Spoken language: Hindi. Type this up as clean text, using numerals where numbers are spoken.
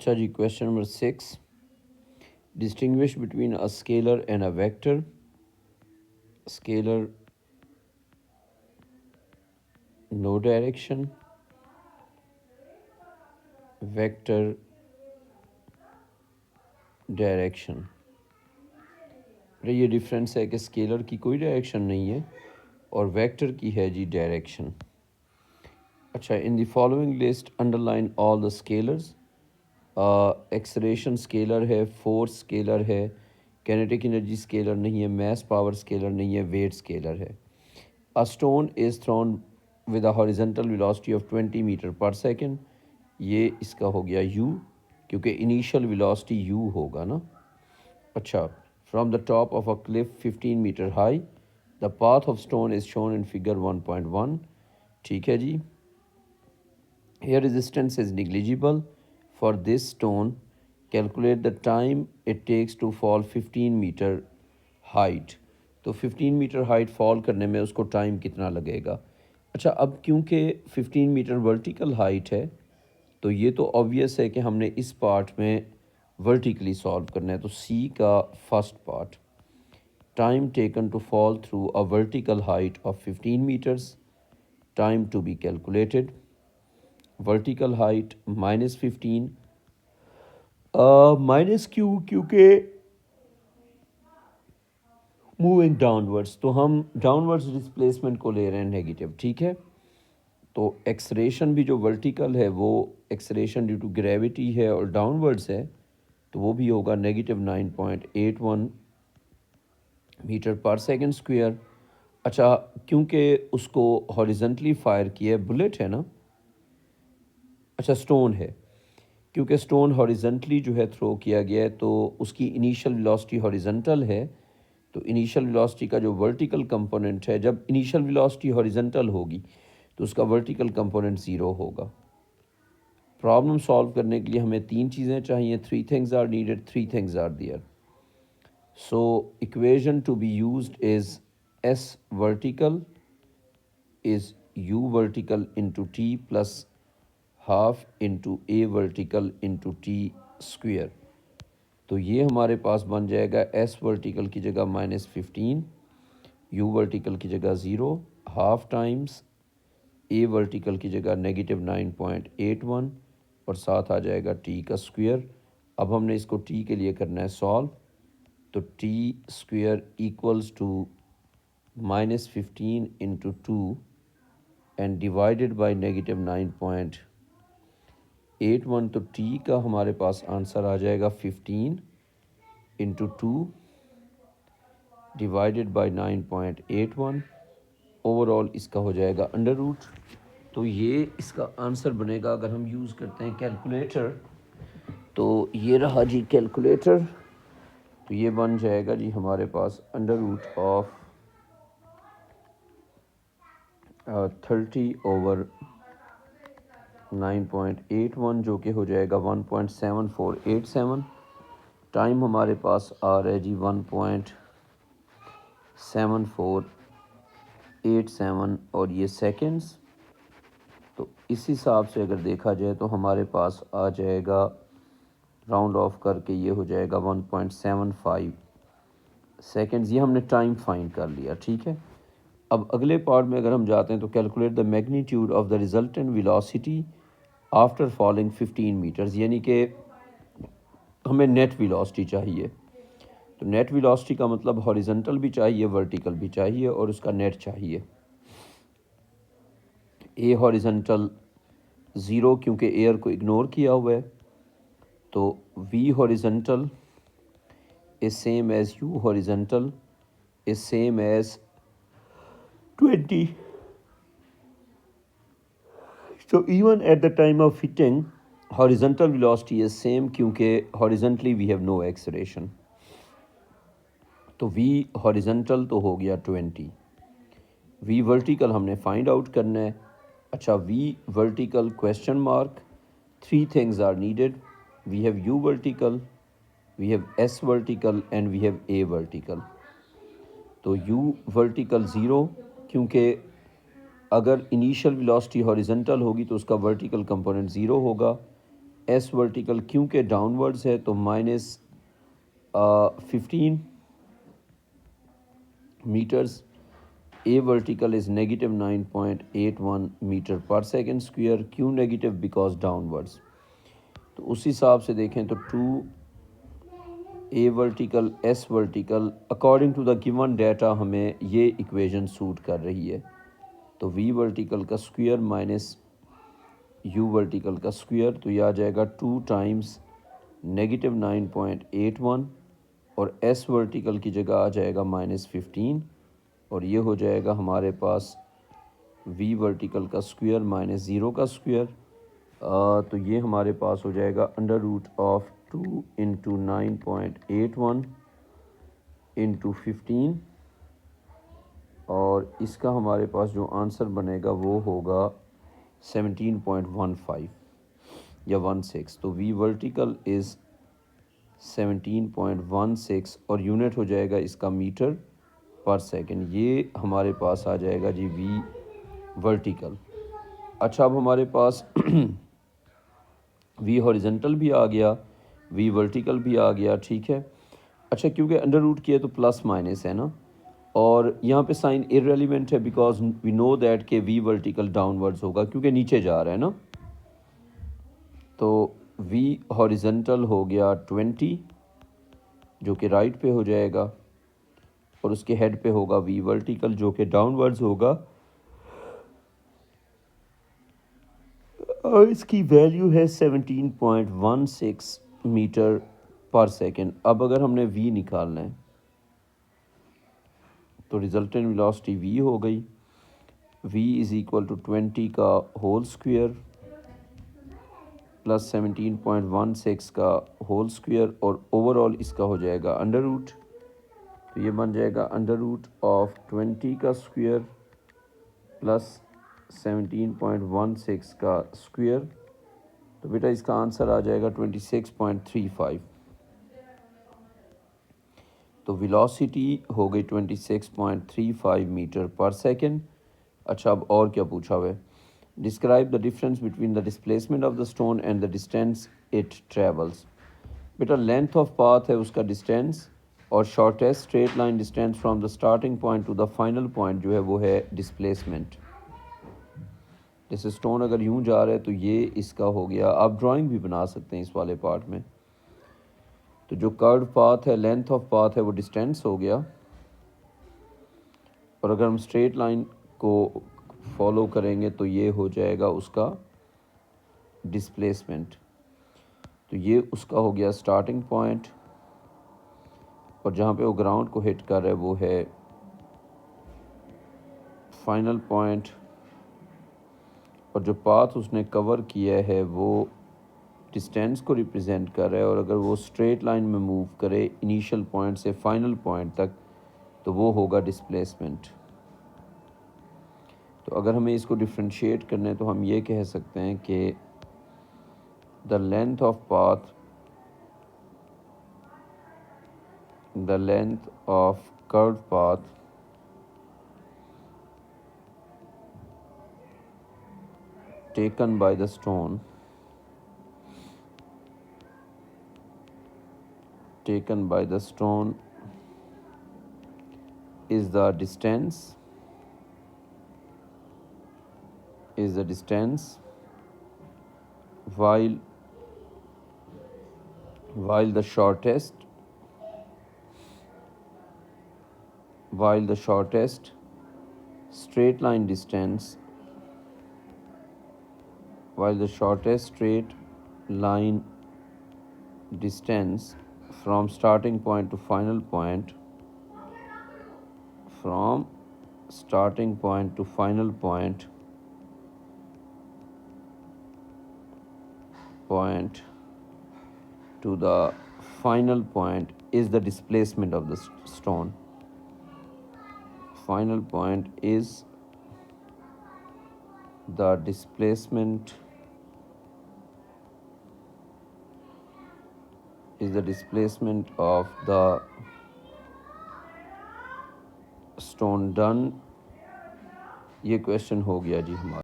अच्छा जी, question number 6, distinguish between a scalar and a vector. Scalar, no direction. Vector, direction. अरे ये डिफरेंस है कि स्केलर की कोई डायरेक्शन नहीं है और वेक्टर की है जी डायरेक्शन. अच्छा, in the following list underline all the scalars. Acceleration scalar है, फोर्स स्केलर है, काइनेटिक एनर्जी स्केलर नहीं है, मैस पावर स्केलर नहीं है, वेट स्केलर है. A stone is thrown with a horizontal velocity of 20 metre पर सेकेंड. ये इसका हो गया u, क्योंकि इनिशियल वेलोसिटी u होगा ना. अच्छा, from the top of a cliff 15 metre high, the path of stone is shown in figure 1.1. ठीक है जी. Air resistance is negligible for this stone. Calculate the time it takes to fall 15 metre height. तो 15 मीटर हाइट फॉल करने में उसको टाइम कितना लगेगा. अच्छा, अब क्योंकि 15 मीटर वर्टिकल हाइट है तो ये तो ऑब्वियस है कि हमने इस पार्ट में वर्टिकली सॉल्व करना है. तो सी का first part, time taken to fall through a vertical height of 15 metres, time to be calculated. Vertical height -15, minus क्यू, क्योंकि मूविंग डाउनवर्ड्स, तो हम डाउनवर्ड्स डिस्प्लेसमेंट को ले रहे हैं नेगेटिव. ठीक है. तो एक्सलेरेशन भी जो वर्टिकल है वो एक्सलेरेशन ड्यू टू ग्रेविटी है और डाउनवर्ड्स है, तो वो भी होगा -9.81 मीटर पर सेकंड स्क्वायर. अच्छा, क्योंकि उसको हॉरिजॉन्टली फायर किया है, बुलेट है ना. अच्छा, स्टोन है, क्योंकि स्टोन हॉरिजॉन्टली जो है थ्रो किया गया है तो उसकी इनिशियल वेलोसिटी हॉरिजॉन्टल है. तो इनिशियल वेलोसिटी का जो वर्टिकल कंपोनेंट है, जब इनिशियल वेलोसिटी हॉरिजॉन्टल होगी तो उसका वर्टिकल कंपोनेंट ज़ीरो होगा. प्रॉब्लम सॉल्व करने के लिए हमें तीन चीज़ें चाहिए. 3 things are needed, 3 things are there. So equation to be used is S vertical is U vertical into T plus half into A vertical into T square. तो ये हमारे पास बन जाएगा S vertical की जगह -15, U vertical की जगह 0, हाफ टाइम्स A vertical की जगह -9.81 और साथ आ जाएगा T का स्क्वायर. अब हमने इसको T के लिए करना है सॉल्व. तो T square equals to -15 into 2 and divided by -9.81. तो T का हमारे पास आंसर आ जाएगा 15 into 2 divided by 9.81. ओवरऑल इसका हो जाएगा अंडर रूट. तो ये इसका आंसर बनेगा अगर हम यूज़ करते हैं कैलकुलेटर. तो ये रहा जी कैलकुलेटर. तो ये बन जाएगा जी हमारे पास अंडर रूट ऑफ 30/9.81, जो कि हो जाएगा 1.7487. टाइम हमारे पास आ रहा है जी 1.7487 और ये सेकंड्स. तो इस हिसाब से अगर देखा जाए तो हमारे पास आ जाएगा, राउंड ऑफ करके ये हो जाएगा 1.75 सेकंड्स. ये हमने टाइम फाइंड कर लिया. ठीक है. अब अगले पार्ट में अगर हम जाते हैं तो calculate the magnitude of the resultant velocity after falling 15 metres, यानी कि हमें नेट वेलोसिटी चाहिए. तो नेट वेलोसिटी का मतलब हॉरिजॉन्टल भी चाहिए, वर्टिकल भी चाहिए और उसका नेट चाहिए. ए हॉरिजॉन्टल 0 क्योंकि एयर को इग्नोर किया हुआ है. तो V horizontal is same as U horizontal is same as 20. So even at the time of hitting, horizontal velocity is same क्योंकि horizontally we have no acceleration. तो v horizontal तो हो गया 20. v vertical हमने find out करना है. अच्छा, v vertical question mark. 3 things are needed. We have u vertical, we have s vertical and we have a vertical. तो u vertical 0 क्योंकि अगर इनिशियल वेलोसिटी हॉरिजॉन्टल होगी तो उसका वर्टिकल कंपोनेंट 0 होगा. एस वर्टिकल क्योंकि डाउनवर्ड्स है तो -15 metres, a vertical is -9.81 metre पर सेकेंड स्क्वायर। क्यों नेगेटिव? Because downwards. तो उस हिसाब से देखें तो 2 a vertical s vertical according to the given data हमें ये इक्वेशन सूट कर रही है। तो वी वर्टिकल का स्क्वायर माइनस यू वर्टिकल का स्क्वायर, तो यह आ जाएगा 2 टाइम्स -9.81 और एस वर्टिकल की जगह आ जाएगा -15 और ये हो जाएगा हमारे पास वी वर्टिकल का स्क्वायर माइनस ज़ीरो का स्क्वायर। तो ये हमारे पास हो जाएगा √2 इंटू 9.81 इंटू 15 और इसका हमारे पास जो आंसर बनेगा वो होगा 17.15 या 16। तो वी वर्टिकल इज़ 17.16 और यूनिट हो जाएगा इसका मीटर पर सेकंड। ये हमारे पास आ जाएगा जी वी वर्टिकल। अच्छा, अब हमारे पास वी हॉरिजेंटल भी आ गया, वी वर्टिकल भी आ गया, ठीक है। अच्छा, क्योंकि अंडर रूट किया तो प्लस माइनस है ना, और यहाँ पे साइन इररेलेवेंट है बिकॉज वी नो दैट के वी वर्टिकल डाउनवर्ड्स होगा क्योंकि नीचे जा रहा है ना। तो वी हॉरिजेंटल हो गया 20 जो कि राइट पे हो जाएगा और उसके हेड पे होगा वी वर्टिकल जो कि डाउनवर्ड्स होगा और इसकी वैल्यू है 17.16 मीटर पर सेकेंड। अब अगर हमने वी निकालना है तो रिजल्टेंट वेलोसिटी वी हो गई, वी इज़ इक्वल टू 20 का होल स्क्वायर प्लस 17.16 का होल स्क्वायर और ओवरऑल इसका हो जाएगा अंडर रूट। तो ये बन जाएगा √20 का स्क्वायर प्लस 17.16 का स्क्वायर। तो बेटा इसका आंसर आ जाएगा 26.35। तो वेलोसिटी हो गई 26.35 मीटर पर सेकेंड। अच्छा, अब और क्या पूछा हुआ है? Describe the difference between the displacement of the stone and the distance it travels. बेटा लेंथ ऑफ पाथ है उसका डिस्टेंस और shortest straight line distance from the starting point two the final point जो है वो है डिस्प्लेसमेंट। जैसे स्टोन अगर यूं जा रहा है तो ये इसका हो गया, आप ड्राइंग भी बना सकते हैं इस वाले पार्ट में। तो जो कर्व पाथ है, लेंथ ऑफ पाथ है वो डिस्टेंस हो गया, और अगर हम स्ट्रेट लाइन को फॉलो करेंगे तो ये हो जाएगा उसका डिस्प्लेसमेंट। तो ये उसका हो गया स्टार्टिंग पॉइंट और जहाँ पे वो ग्राउंड को हिट कर रहा है वो है फाइनल पॉइंट, और जो पाथ उसने कवर किया है वो डिस्टेंस को रिप्रेजेंट कर रहा है, और अगर वो स्ट्रेट लाइन में मूव करे इनिशियल पॉइंट से फाइनल पॉइंट तक तो वो होगा डिस्प्लेसमेंट। तो अगर हमें इसको डिफ्रेंशिएट करना है तो हम ये कह सकते हैं कि the length of curve path taken by the stone is the distance while the shortest straight line distance from starting point to final point to the final point is the displacement of the stone. Final point is the displacement of the stone done। ये क्वेश्चन हो गया जी हमारा।